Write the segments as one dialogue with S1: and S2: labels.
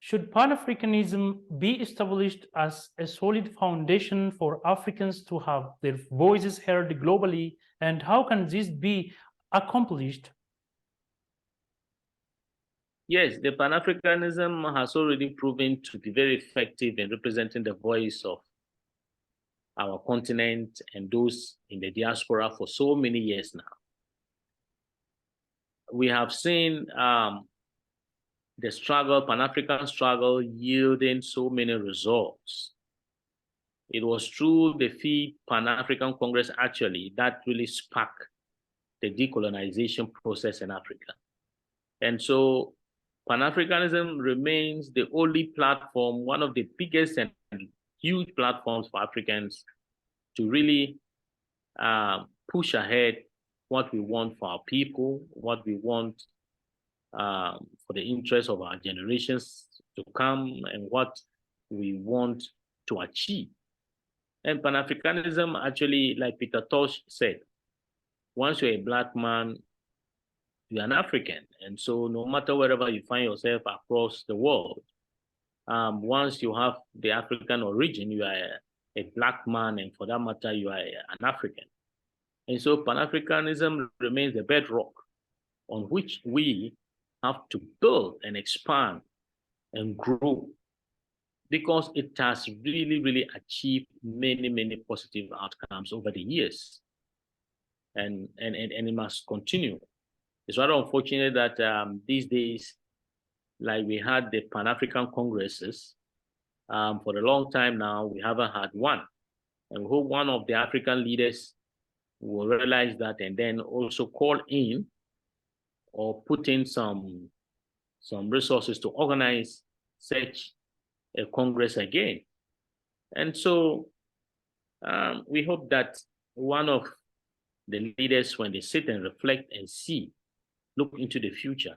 S1: Should Pan-Africanism be established as a solid foundation for Africans to have their voices heard globally, and how can this be accomplished?
S2: Yes, the Pan-Africanism has already proven to be very effective in representing the voice of our continent and those in the diaspora for so many years now. We have seen the struggle, Pan-African struggle, yielding so many results. It was through the FII Pan-African Congress actually that really sparked the decolonization process in Africa. And so Pan-Africanism remains the only platform, one of the biggest and huge platforms for Africans to really push ahead what we want for our people, what we want for the interests of our generations to come, and what we want to achieve. And Pan-Africanism actually, like Peter Tosh said, once you're a Black man, you're an African. And so no matter wherever you find yourself across the world, once you have the African origin, you are a Black man, and for that matter, you are an African. And so Pan-Africanism remains the bedrock on which we have to build and expand and grow, because it has really, really achieved many, many positive outcomes over the years. And it must continue. It's rather unfortunate that these days, like we had the Pan-African Congresses, for a long time now, we haven't had one. And we hope one of the African leaders will realize that and then also call in or put in some resources to organize such a Congress again. And so we hope that one of the leaders, when they sit and reflect and see, look into the future,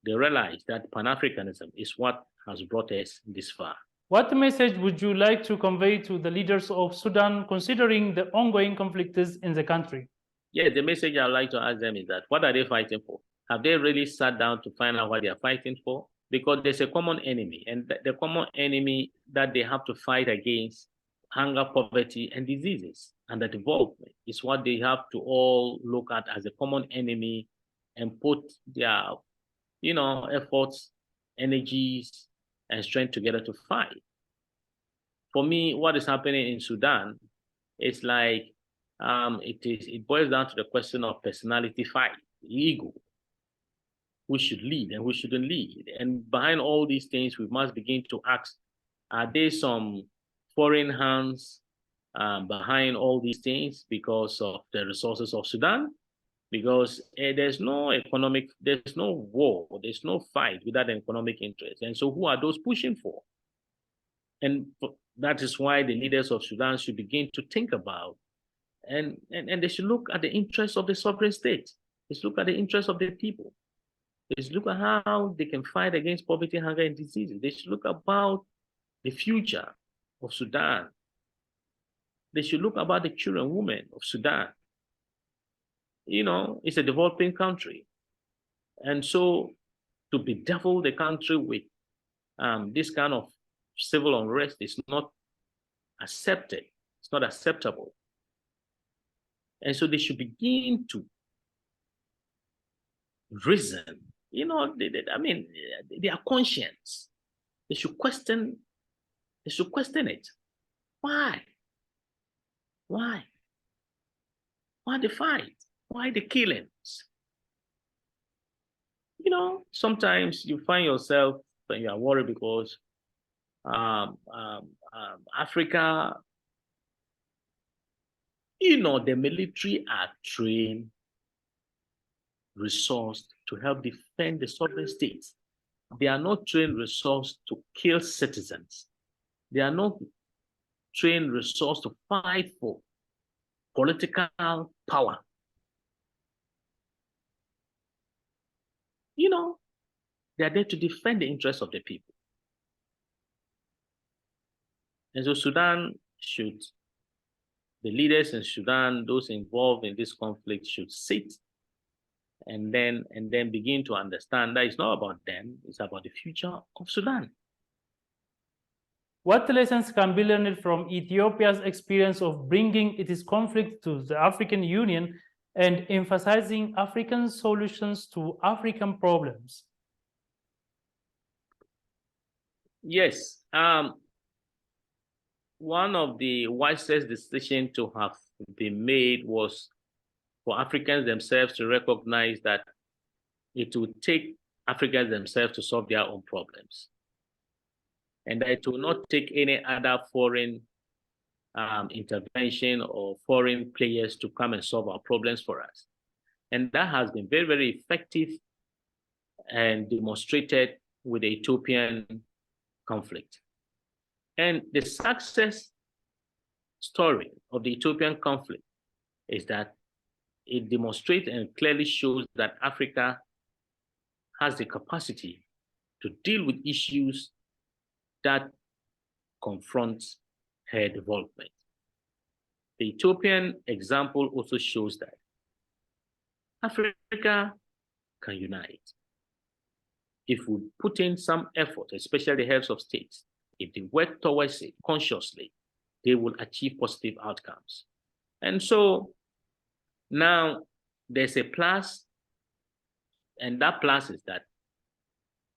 S2: they realize that Pan-Africanism is what has brought us this far.
S1: What message would you like to convey to the leaders of Sudan, considering the ongoing conflicts in the country?
S2: Yeah, the message I'd like to ask them is that, what are they fighting for? Have they really sat down to find out what they are fighting for? Because there's a common enemy, and the common enemy that they have to fight against, hunger, poverty, and diseases, and the development is what they have to all look at as a common enemy and put their, efforts, energies, and strength together to fight. For me, what is happening in Sudan is like it boils down to the question of personality fight, ego. Who should lead and who shouldn't lead? And behind all these things, we must begin to ask: are there some foreign hands behind all these things because of the resources of Sudan? Because there's no war, there's no fight without an economic interest. And so who are those pushing for? And that is why the leaders of Sudan should begin to think about, and they should look at the interests of the sovereign state. They should look at the interests of the people. They should look at how they can fight against poverty, hunger, and diseases. They should look about the future of Sudan. They should look about the children and women of Sudan. It's a developing country. And so to bedevil the country with this kind of civil unrest is not accepted. It's not acceptable. And so they should begin to reason, their conscience. They should question it. Why? Why? Why the fight? Why the killings? Sometimes you find yourself that you are worried because Africa, the military are trained, resourced to help defend the sovereign states. They are not trained, resourced to kill citizens. They are not trained, resourced to fight for political power. They are there to defend the interests of the people. And so the leaders in Sudan, those involved in this conflict, should sit and then begin to understand that it's not about them, it's about the future of Sudan.
S1: What lessons can be learned from Ethiopia's experience of bringing its conflict to the African Union and emphasizing African solutions to African problems?
S2: Yes, one of the wisest decisions to have been made was for Africans themselves to recognize that it will take Africans themselves to solve their own problems, and that it will not take any other foreign intervention or foreign players to come and solve our problems for us. And that has been very, very effective and demonstrated with the Ethiopian conflict. And the success story of the Ethiopian conflict is that it demonstrates and clearly shows that Africa has the capacity to deal with issues that confront her development. The Ethiopian example also shows that Africa can unite if we put in some effort, especially the heads of states. If they work towards it consciously, they will achieve positive outcomes. And so now there's a plus, and that plus is that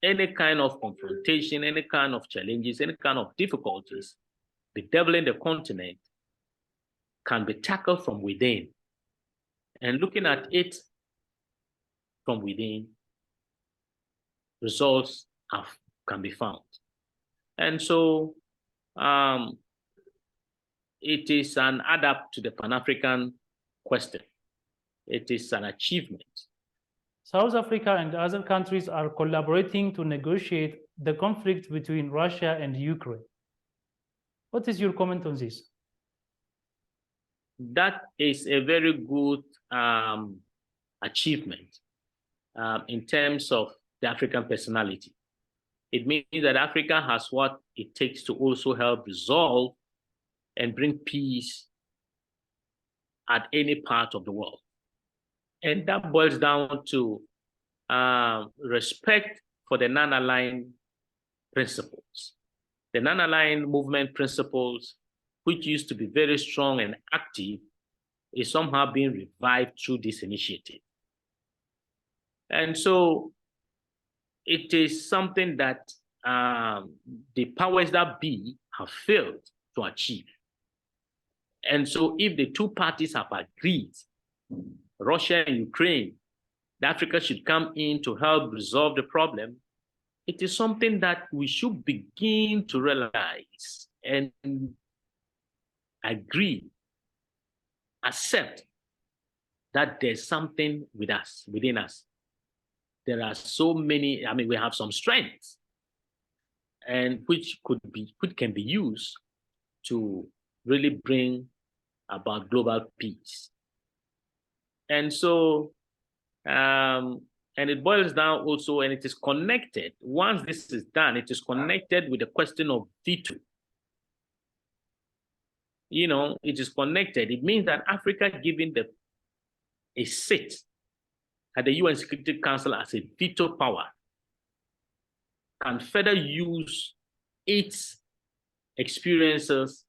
S2: any kind of confrontation, any kind of challenges, any kind of difficulties bedeviling the continent can be tackled from within. And looking at it from within, results can be found. And so it is an add-up to the Pan-African question. It is an achievement.
S1: South Africa and other countries are collaborating to negotiate the conflict between Russia and Ukraine. What is your comment on this?
S2: That is a very good achievement in terms of the African personality. It means that Africa has what it takes to also help resolve and bring peace at any part of the world. And that boils down to respect for the non-aligned principles. The non-aligned movement principles, which used to be very strong and active, is somehow being revived through this initiative. And so it is something that the powers that be have failed to achieve. And so if the two parties have agreed, Russia and Ukraine, that Africa should come in to help resolve the problem, it is something that we should begin to realize and agree, accept that there's something with us, within us. There are so many, we have some strengths, and which can be used to really bring about global peace. And so, and it boils down also, and it is connected. Once this is done, it is connected with the question of veto. It is connected. It means that Africa giving a seat at the UN Security Council as a veto power can further use its experiences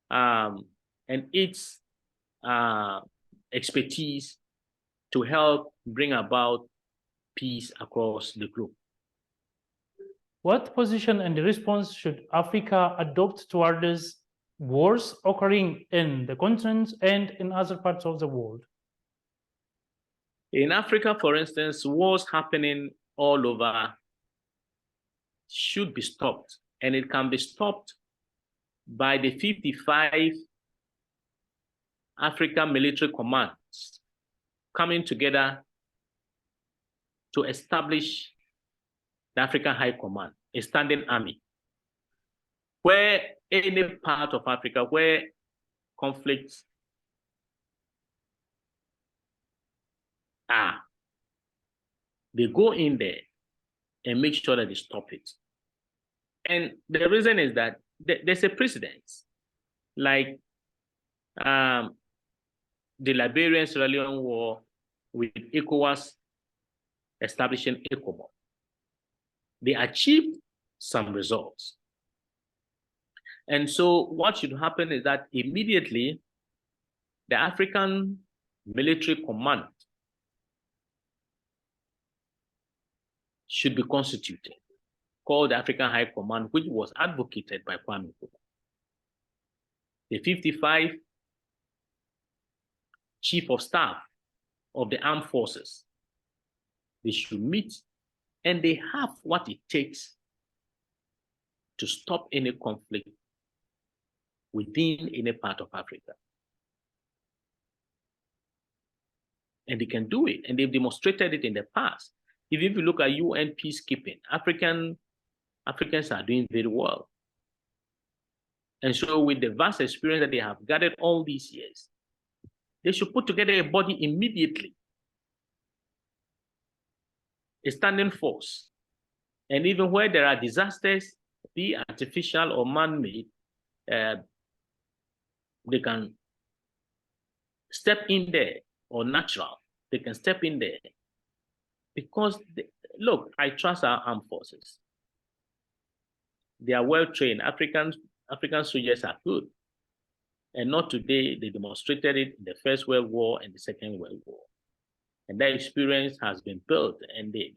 S2: and its expertise to help bring about peace across the globe.
S1: What position and response should Africa adopt towards wars occurring in the continent and in other parts of the world?
S2: In Africa, for instance, wars happening all over should be stopped, and it can be stopped by the 55 African military commands coming together to establish the African High Command, a standing army, where any part of Africa where conflicts are, they go in there and make sure that they stop it. And the reason is that there's a precedent, like the Liberian-Sierra Leone War, with ECOWAS establishing ECOMOG. They achieved some results. And so what should happen is that immediately the African Military Command should be constituted, called the African High Command, which was advocated by Kwame Nkrumah. The 55 Chief of Staff of the Armed Forces, they should meet, and they have what it takes to stop any conflict within any part of Africa. And they can do it, and they've demonstrated it in the past. Even if you look at UN peacekeeping, Africans are doing very well. And so with the vast experience that they have gathered all these years, they should put together a body immediately, a standing force. And even where there are disasters, be artificial or man-made, they can step in there, or natural, they can step in there. Because, look, I trust our armed forces. They are well-trained. African soldiers are good. And not today, they demonstrated it in the First World War and the Second World War. And that experience has been built, and they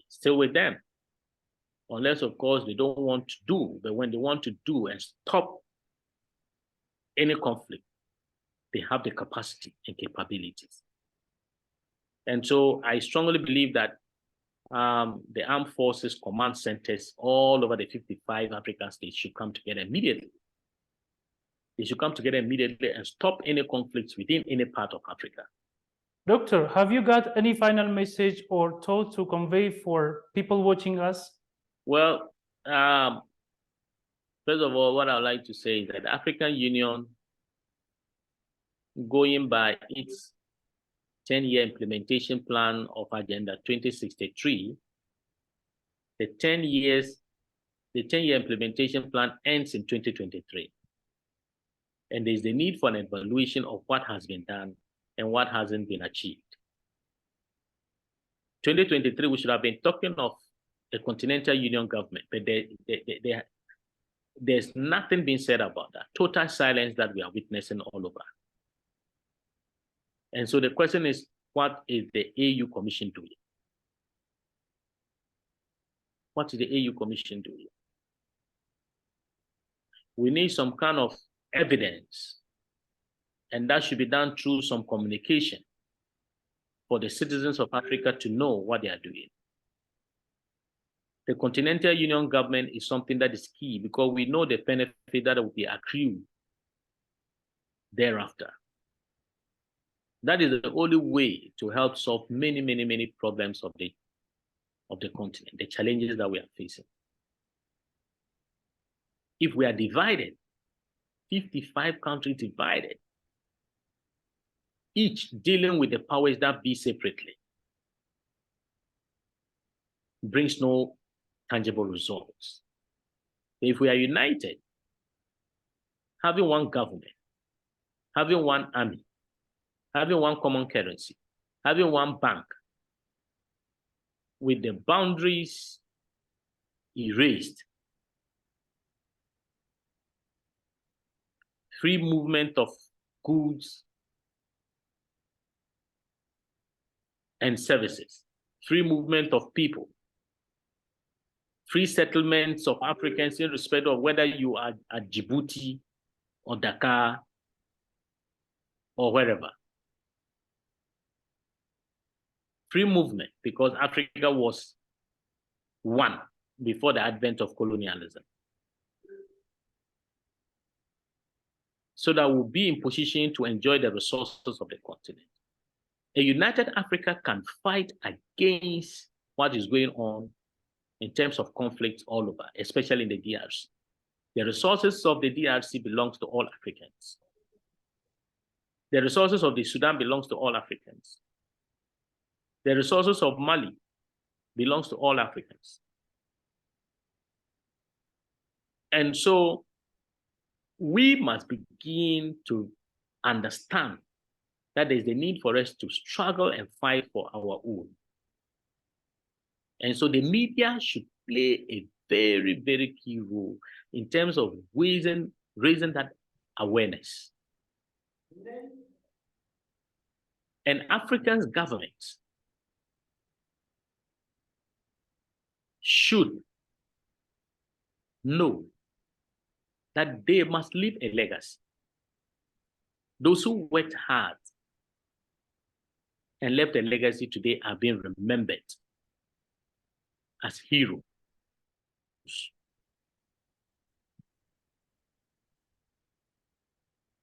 S2: still with them. Unless, of course, they don't want to do, but when they want to do and stop any conflict, they have the capacity and capabilities. And so I strongly believe that the armed forces command centers all over the 55 African states should come together immediately. They should come together immediately and stop any conflicts within any part of Africa.
S1: Doctor, have you got any final message or thought to convey for people watching us?
S2: Well, first of all, what I'd like to say is that the African Union, going by its 10-year implementation plan of Agenda 2063, the 10-year implementation plan ends in 2023. And there's the need for an evaluation of what has been done and what hasn't been achieved. 2023, we should have been talking of a continental union government, but there's nothing being said about that. Total silence that we are witnessing all over. And so the question is, what is the AU Commission doing? What is the AU Commission doing? We need some kind of evidence, and that should be done through some communication for the citizens of Africa to know what they are doing. The Continental Union government is something that is key because we know the benefit that will be accrued thereafter. That is the only way to help solve many, many, many problems of the continent, the challenges that we are facing. If we are divided, 55 countries divided, each dealing with the powers that be separately, brings no tangible results. If we are united, having one government, having one army, having one common currency, having one bank, with the boundaries erased, free movement of goods and services, free movement of people, free settlements of Africans in respect of whether you are at Djibouti or Dakar or wherever. Free movement, because Africa was one before the advent of colonialism. So that we'll be in position to enjoy the resources of the continent. A united Africa can fight against what is going on in terms of conflicts all over, especially in the DRC. The resources of the DRC belongs to all Africans. The resources of the Sudan belongs to all Africans. The resources of Mali belongs to all Africans. And so we must begin to understand that there's the need for us to struggle and fight for our own. And so the media should play a very, very key role in terms of raising that awareness. And Africa's governments should know that they must leave a legacy. Those who worked hard and left a legacy today are being remembered as heroes.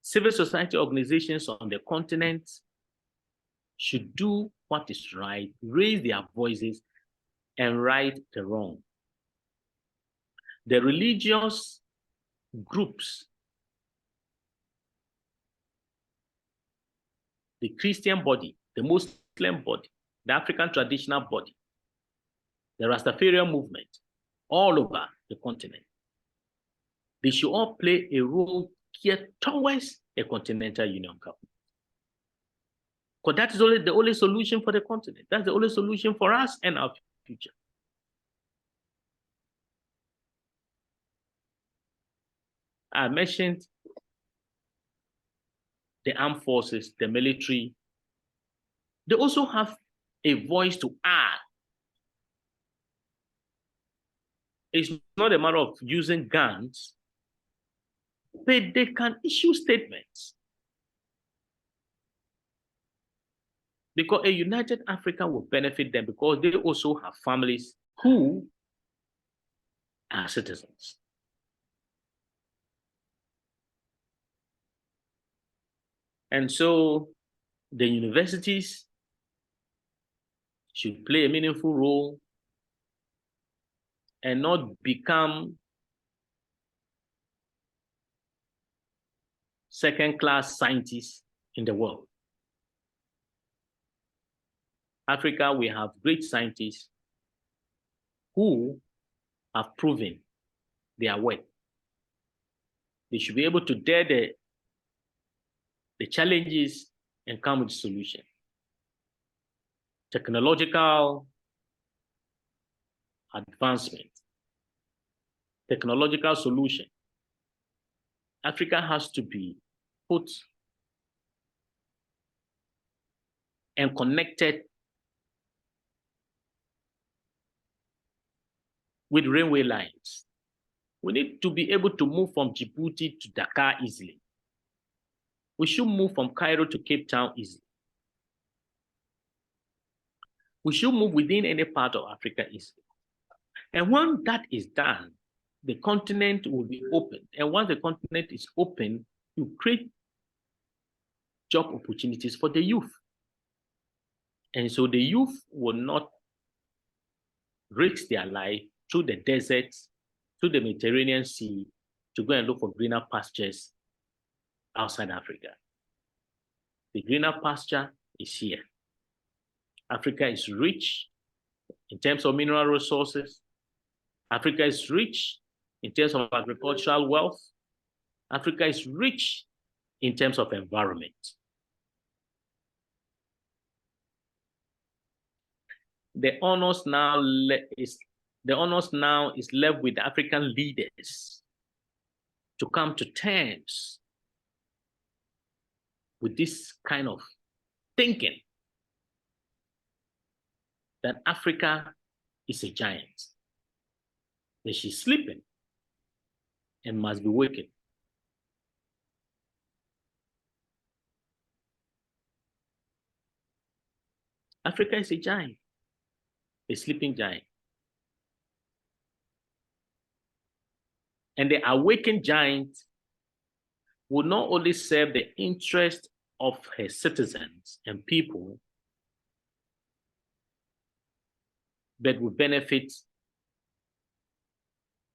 S2: Civil society organizations on the continent should do what is right, raise their voices, and right the wrong. The religious groups, the Christian body, the Muslim body, the African traditional body, the Rastafarian movement, all over the continent, they should all play a role geared towards a continental union government. Because that is the only solution for the continent. That's the only solution for us and our future. I mentioned the armed forces, the military. They also have a voice to add. It's not a matter of using guns, but they can issue statements. Because a united Africa will benefit them because they also have families who are citizens. And so the universities should play a meaningful role and not become second-class scientists in the world. Africa, we have great scientists who have proven their worth. They should be able to dare the challenges and come with solutions. Technological advancement, technological solution. Africa has to be put and connected with railway lines. We need to be able to move from Djibouti to Dakar easily. We should move from Cairo to Cape Town easily. We should move within any part of Africa easily. And when that is done, the continent will be open. And once the continent is open, you create job opportunities for the youth. And so the youth will not risk their life through the deserts, through the Mediterranean Sea, to go and look for greener pastures outside Africa. The greener pasture is here. Africa is rich in terms of mineral resources. Africa is rich in terms of agricultural wealth. Africa is rich in terms of environment. The onus now is left with African leaders to come to terms with this kind of thinking that Africa is a giant, that she's sleeping and must be wakened. Africa is a giant, a sleeping giant. And the awakened giant will not only serve the interest of her citizens and people, but will benefit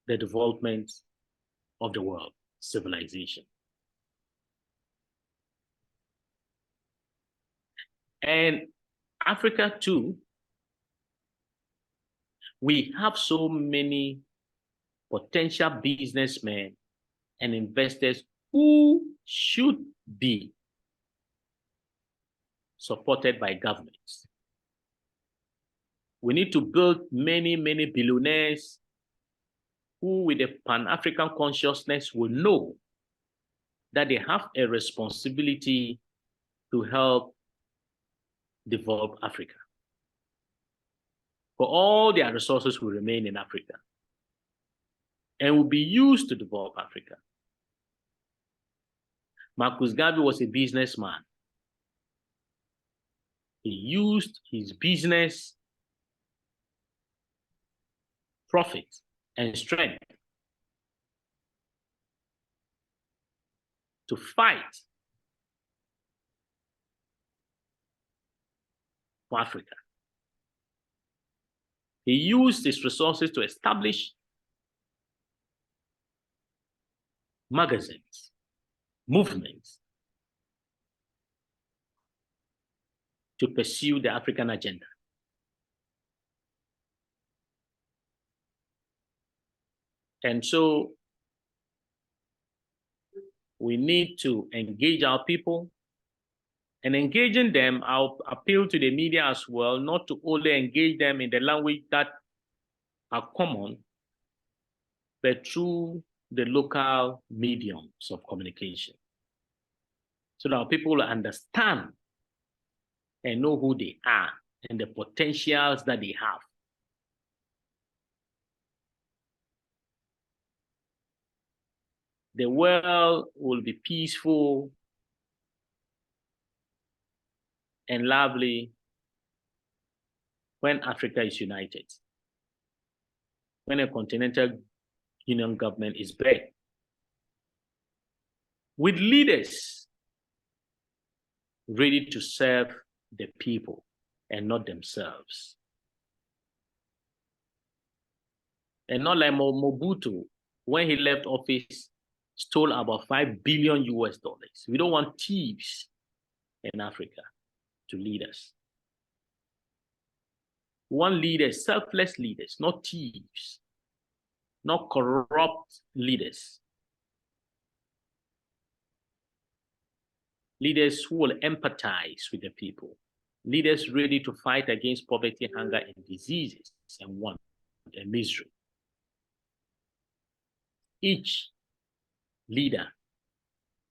S2: the development of the world civilization. And Africa too, we have so many potential businessmen and investors who should be supported by governments. We need to build many, many billionaires who, with a Pan-African consciousness, will know that they have a responsibility to help develop Africa. For all their resources will remain in Africa and will be used to develop Africa. Marcus Garvey was a businessman. He used his business profit and strength to fight for Africa. He used his resources to establish magazines, movements, to pursue the African agenda. And so we need to engage our people, and engaging them, I'll appeal to the media as well, not to only engage them in the language that are common, but through the local mediums of communication, so that our people will understand and know who they are and the potentials that they have. The world will be peaceful and lovely when Africa is united, when a continental union government is bred, with leaders ready to serve the people and not themselves. And not like Mobutu, when he left office, stole about $5 billion US. We don't want thieves in Africa to lead us. We want leaders, selfless leaders, not thieves, not corrupt leaders. Leaders who will empathize with the people. Leaders ready to fight against poverty, hunger, and diseases, and want and misery. Each leader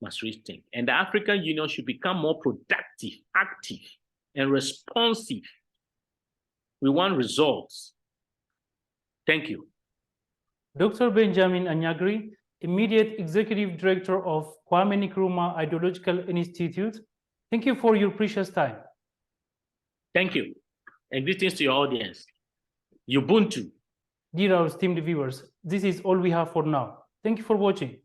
S2: must rethink. And the African Union should become more productive, active, and responsive. We want results. Thank you.
S1: Dr. Benjamin Anyagri, Immediate Executive Director of Kwame Nkrumah Ideological Institute, thank you for your precious time.
S2: Thank you. And greetings to your audience. Ubuntu.
S1: Dear our esteemed viewers, this is all we have for now. Thank you for watching.